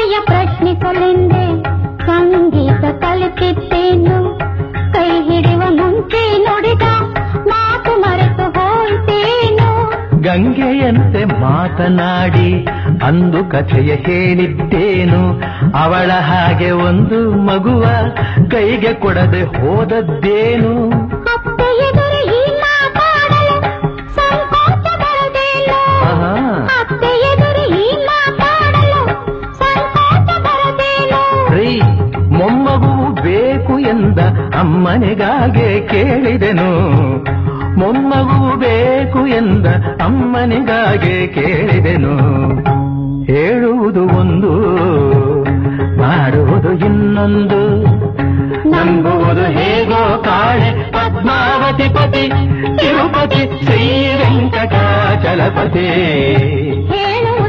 ತಂದೆಯ ಪ್ರಶ್ನಿಸಲೆಂದೇ ಸಂಗೀತ ಕಲಿತಿದ್ದೇನು. ಕೈ ಹಿಡಿಯುವ ಮುಂಚೆ ನುಡಿದ ಮಾತು ಮರೆತು ಹೋಯ್ತೇನು. ಗಂಗೆಯಂತೆ ಮಾತನಾಡಿ ಅಂದು ಕಥೆಯ ಹೇಳಿದ್ದೇನು. ಅವಳ ಹಾಗೆ ಒಂದು ಮಗುವ ಕೈಗೆ ಕೊಡದೆ ಹೋದದ್ದೇನು. ಅತ್ತೆ ಎದುರು ಈ ಮಾತಾಡಲು ಸಂಕೋಚ ಬರದೇನು. ಅತ್ತೆ ಎದುರು ಈ ಮಾತಾಡಲು ಸಂಕೋಚ ಬರದೇನು. ಮೊಮ್ಮಗು ಬೇಕು ಎಂದ ಅಮ್ಮನಿಗಾಗೆ ಕೇಳಿದೆನು. ಮೊಮ್ಮಗು ಬೇಕು ಎಂದ ಅಮ್ಮನಿಗಾಗೆ ಕೇಳಿದೆನು. ಹೇಳುವುದು ಒಂದು, ಮಾಡುವುದು ಇನ್ನೊಂದು. ನಂಬುವುದು ಹೇಗೋ ಕಾಣೆ ಪದ್ಮಾವತಿ ಪತಿ ತಿರುಪತಿ ಶ್ರೀ ವೆಂಕಟಾಚಲಪತಿ. ಹೇಳುವುದು